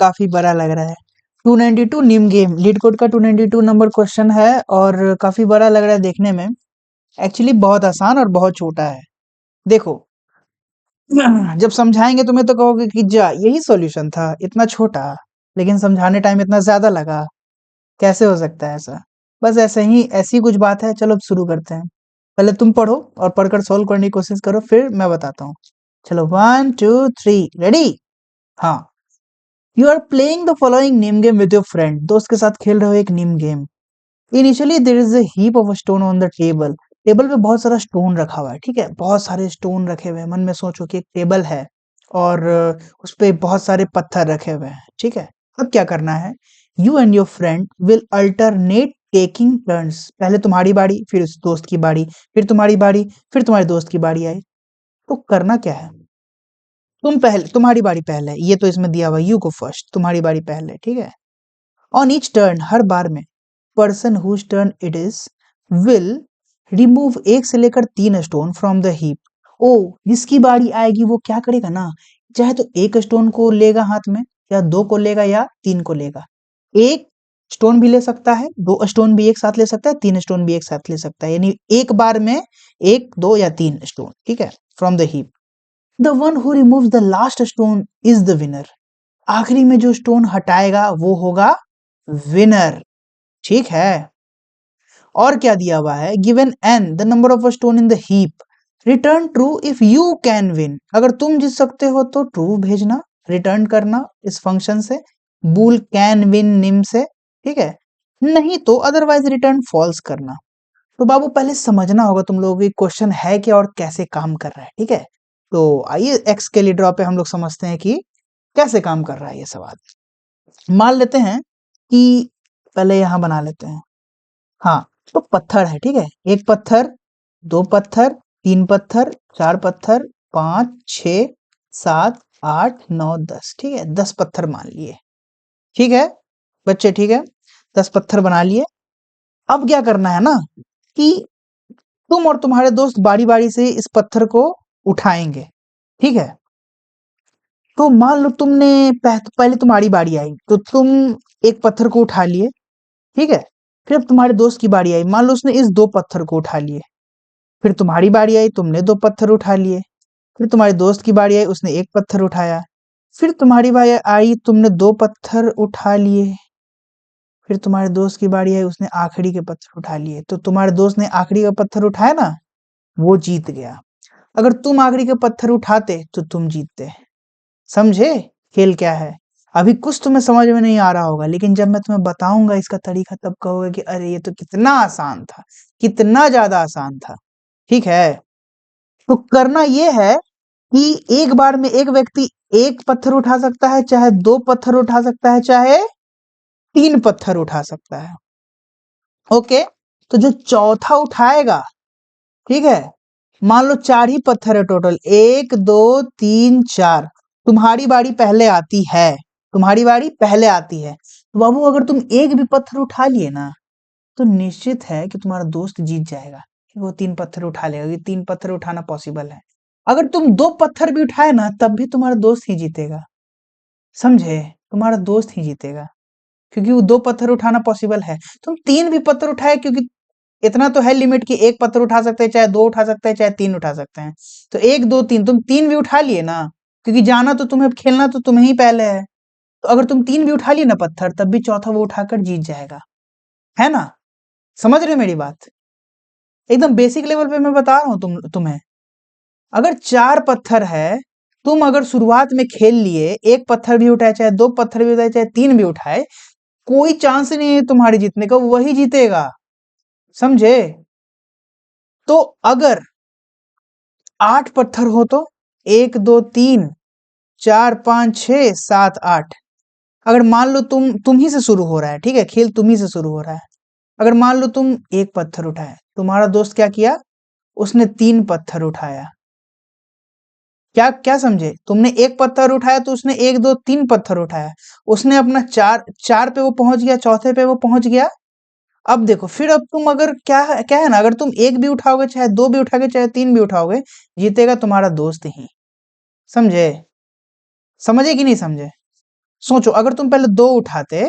काफी बड़ा लग रहा है। 292 निम गेम, लीड कोड का 292 नंबर क्वेश्चन है और काफी बड़ा लग रहा है देखने में। एक्चुअली बहुत आसान और बहुत छोटा है। देखो, जब समझाएंगे तुम्हें तो कहोगे कि जा यही सॉल्यूशन था, इतना छोटा, लेकिन समझाने टाइम इतना ज्यादा लगा, कैसे हो सकता है ऐसा। बस ऐसे ही ऐसी कुछ बात है। चलो अब शुरू करते हैं। पहले तुम पढ़ो और पढ़कर सॉल्व करने की कोशिश करो, फिर मैं बताता हूँ। चलो 1 2 3 रेडी। हाँ, you are playing the following name game with your friend. दोस्त के साथ खेल रहे हो एक name game. Initially there is a heap of stone on the table. Table पे बहुत सारा स्टोन रखा हुआ है, ठीक है, बहुत सारे स्टोन रखे हुए हैं। मन में सोचो कि एक टेबल है और उस पे बहुत सारे पत्थर रखे हुए हैं, ठीक है। अब क्या करना है, you and your friend will alternate taking turns. पहले तुम्हारी बारी, फिर उस दोस्त की बारी, फिर तुम्हारी बारी, फिर तुम्हारे दोस्त की बारी आई। तो करना क्या है, तुम पहले, तुम्हारी बारी पहले, ये तो इसमें दिया हुआ यू गो फर्स्ट, तुम्हारी बारी पहले, ठीक है। ऑन ईच टर्न, हर बार में, person whose turn it is will remove, एक से लेकर 3 स्टोन फ्रॉम द हीप। ओ, जिसकी बारी आएगी वो क्या करेगा ना, चाहे तो एक स्टोन को लेगा हाथ में, या 2 को लेगा, या 3 को लेगा। एक स्टोन भी ले सकता है, 2 स्टोन भी एक साथ ले सकता है, 3 स्टोन भी एक साथ ले सकता है, यानी एक बार में 1 2 या 3 स्टोन, ठीक है, from the heap. The one who removes the last stone is the winner. आखिरी में जो स्टोन हटाएगा वो होगा विनर, ठीक है। और क्या दिया हुआ है, given an the number of stone in the heap, return true if you can win. अगर तुम जीत सकते हो तो ट्रू भेजना, रिटर्न करना इस फंक्शन से, बूल कैन विन निम से, ठीक है। नहीं तो अदरवाइज रिटर्न फॉल्स करना। तो बाबू पहले समझना होगा तुम लोगों को क्वेश्चन है क्या और कैसे काम कर रहा है, ठीक है। तो आइए एक्स के लिए ड्रॉ पे हम लोग समझते हैं कि कैसे काम कर रहा है ये सवाल। मान लेते हैं कि पहले यहां बना लेते हैं। हाँ, तो पत्थर है, ठीक है, 1 पत्थर, 2 पत्थर, 3 पत्थर, 4 पत्थर, 5 6 7 8 9 10, ठीक है, 10 पत्थर मान लिए, ठीक है बच्चे, ठीक है, 10 पत्थर बना लिए। अब क्या करना है ना कि तुम और तुम्हारे दोस्त बारी बारी से इस पत्थर को उठाएंगे, ठीक है। तो मान लो तुमने पहले तुम्हारी बारी आई तो तुम एक पत्थर को उठा लिए, ठीक है। फिर अब तुम्हारे दोस्त की बारी आई, मान लो उसने इस 2 पत्थर को उठा लिए। फिर तुम्हारी बारी आई, तुमने 2 पत्थर उठा लिए। फिर तुम्हारे दोस्त की बारी आई, उसने 1 पत्थर उठाया। फिर तुम्हारी बारी आई, तुमने 2 पत्थर उठा लिए। फिर तुम्हारे दोस्त की बारी आई, उसने आखिरी के पत्थर उठा लिए। तो तुम्हारे दोस्त ने आखिरी का पत्थर उठाया ना, वो जीत गया। अगर तुम आखिरी के पत्थर उठाते तो तुम जीतते। समझे खेल क्या है। अभी कुछ तुम्हें समझ में नहीं आ रहा होगा, लेकिन जब मैं तुम्हें बताऊंगा इसका तरीका तब कहोगे कि अरे ये तो कितना आसान था, कितना ज्यादा आसान था, ठीक है। तो करना ये है कि एक बार में एक व्यक्ति 1 पत्थर उठा सकता है, चाहे 2 पत्थर उठा सकता है, चाहे 3 पत्थर उठा सकता है, ओके। तो जो चौथा उठाएगा, ठीक है, मान लो 4 ही पत्थर है टोटल, 1 2 3 4, तुम्हारी बारी पहले आती है, तुम्हारी बारी पहले आती है। तो बाबू अगर तुम एक भी पत्थर उठा लिए ना, तो निश्चित है कि तुम्हारा दोस्त जीत जाएगा, कि वो 3 पत्थर उठा लेगा, ये 3 पत्थर उठाना पॉसिबल है। अगर तुम 2 पत्थर भी उठाए ना, तब भी तुम्हारा दोस्त ही जीतेगा, समझे, तुम्हारा दोस्त ही जीतेगा, क्योंकि वो 2 पत्थर उठाना पॉसिबल है। तुम 3 भी पत्थर उठाए, क्योंकि इतना तो है लिमिट कि 1 पत्थर उठा सकते हैं, चाहे 2 उठा सकते हैं, चाहे 3 उठा सकते हैं। तो 1 2 3, तुम 3 भी उठा लिए ना, क्योंकि जाना तो तुम्हें, खेलना तो तुम्हें ही पहले है। तो अगर तुम 3 भी उठा लिए ना पत्थर, तब भी चौथा वो उठाकर जीत जाएगा, है ना। समझ रहे हो मेरी बात, एकदम बेसिक लेवल पे मैं बता रहा हूँ तुम्हें। अगर 4 पत्थर है, तुम अगर शुरुआत में खेल लिए, 1 पत्थर भी उठाए, चाहे 2 पत्थर भी उठाए, चाहे 3 भी उठाए, कोई चांस नहीं है तुम्हारे जीतने का, वही जीतेगा, समझे। तो अगर 8 पत्थर हो तो 1 2 3 4 5 6 7 8। अगर मान लो तुम ही से शुरू हो रहा है, ठीक है, खेल तुम ही से शुरू हो रहा है। अगर मान लो तुम 1 पत्थर उठाए, तुम्हारा दोस्त क्या किया, उसने 3 पत्थर उठाया। क्या क्या समझे, तुमने 1 पत्थर उठाया तो उसने 1 2 3 पत्थर उठाया। उसने अपना 4 पे वो पहुंच गया, चौथे पे वो पहुंच गया। अब देखो, फिर अब तुम अगर क्या क्या है ना, अगर तुम 1 भी उठाओगे, चाहे 2 भी उठाओगे, चाहे 3 भी उठाओगे, जीतेगा तुम्हारा दोस्त ही, समझे, समझे कि नहीं समझे। सोचो अगर तुम पहले 2 उठाते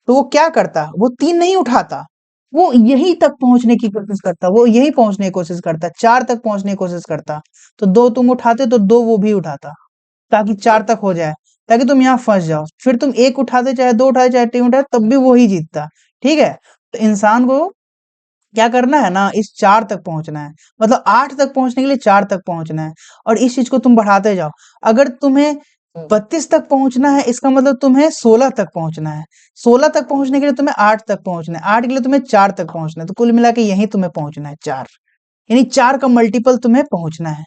तो वो क्या करता, वो 3 नहीं उठाता, वो यहीं तक पहुंचने की कोशिश करता, वो यहीं पहुंचने की कोशिश करता, 4 तक पहुंचने की कोशिश करता। तो 2 तुम उठाते तो 2 वो भी उठाता, ताकि 4 तक हो जाए, ताकि तुम यहाँ फंस जाओ। फिर तुम 1 उठाते, चाहे 2 उठाए, चाहे 3 उठाए, तब भी वो ही जीतता। ठीक है, तो इंसान को क्या करना है ना, इस 4 तक पहुंचना है, मतलब 8 तक पहुंचने के लिए 4 तक पहुंचना है, और इस चीज को तुम बढ़ाते जाओ। अगर तुम्हें 32 तक पहुंचना है, इसका मतलब तुम्हें 16 तक पहुंचना है, 16 तक पहुंचने के लिए तुम्हें 8 तक पहुंचना है, 8 के लिए तुम्हें 4 तक पहुंचना है, तो कुल मिला के यहीं तुम्हें पहुंचना है 4, यानी 4 का मल्टीपल तुम्हें पहुंचना है।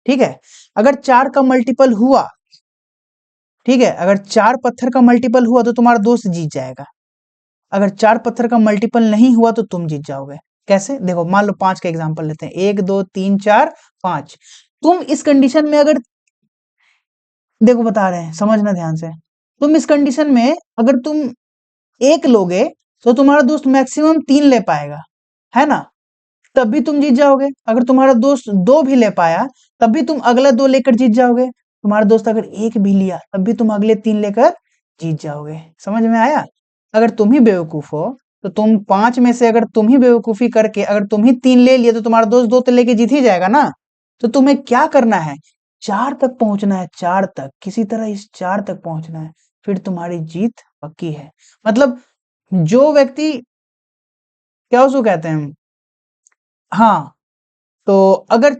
ठीक है, अगर 4 का मल्टीपल हुआ, ठीक है, अगर 4 पत्थर का मल्टीपल हुआ तो तुम्हारा दोस्त जीत जाएगा, अगर 4 पत्थर का मल्टीपल नहीं हुआ तो तुम जीत जाओगे। कैसे, देखो मान लो 5 का एग्जांपल लेते हैं, 1 2 3 4 5। तुम इस कंडीशन में अगर, देखो बता रहे हैं, समझना ध्यान से, तुम इस कंडीशन में अगर तुम 1 लोगे तो तुम्हारा दोस्त मैक्सिमम 3 ले पाएगा, है ना, तब भी तुम जीत जाओगे। अगर तुम्हारा दोस्त 2 भी ले पाया, तब भी तुम अगला 2 लेकर जीत जाओगे। तुम्हारा दोस्त अगर 1 भी लिया, तब भी तुम अगले 3 लेकर जीत जाओगे। समझ में आया? अगर तुम ही बेवकूफ हो, तो तुम 5 में से अगर तुम ही बेवकूफी करके अगर तुम ही 3 ले लिए, तो तुम्हारा दोस्त 2 तो लेके जीत ही जाएगा ना। तो तुम्हें क्या करना है, 4 तक पहुंचना है, 4 तक, किसी तरह इस 4 तक पहुंचना है, फिर तुम्हारी जीत पक्की है। मतलब जो व्यक्ति, क्या उसको कहते हैं, हाँ, तो अगर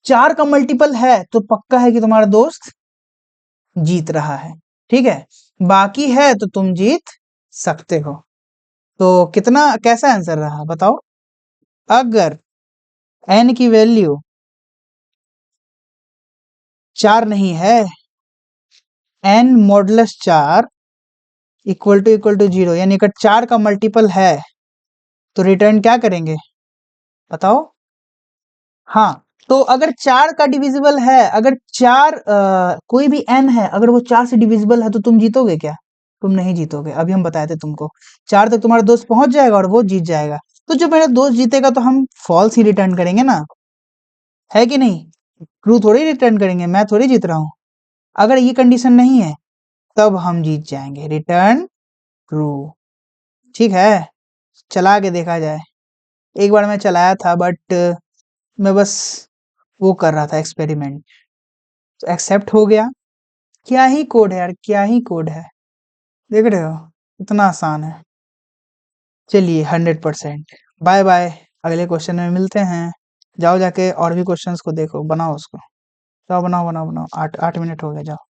4 का मल्टीपल है तो पक्का है कि तुम्हारा दोस्त जीत रहा है। ठीक है, बाकी है तो तुम जीत सकते हो। तो कितना, कैसा आंसर रहा बताओ? अगर n की वैल्यू 4 नहीं है, n मॉडुलस 4 इक्वल टू 0, यानी अगर 4 का मल्टीपल है तो रिटर्न क्या करेंगे बताओ? हाँ, तो अगर 4 का डिविजिबल है, अगर 4 कोई भी n है, अगर वो 4 से डिविजिबल है तो तुम जीतोगे क्या? तुम नहीं जीतोगे। अभी हम बताए थे तुमको, 4 तक तुम्हारा दोस्त पहुंच जाएगा और वो जीत जाएगा। तो जो मेरा दोस्त जीतेगा तो हम फॉल्स ही रिटर्न करेंगे ना, है कि नहीं? ट्रू थोड़ी रिटर्न करेंगे, मैं थोड़ी जीत रहा हूँ। अगर ये कंडीशन नहीं है तब हम जीत जाएंगे, रिटर्न ट्रू। ठीक है, चला के देखा जाए। एक बार मैं चलाया था, बट मैं बस वो कर रहा था एक्सपेरिमेंट, तो एक्सेप्ट हो गया। क्या ही कोड है यार, क्या ही कोड है, देख रहे हो, इतना आसान है। चलिए 100%। बाय बाय, अगले क्वेश्चन में मिलते हैं। जाओ जाके और भी क्वेश्चंस को देखो, बनाओ उसको, जाओ बनाओ बनाओ बनाओ, 8 मिनट हो गए, जाओ।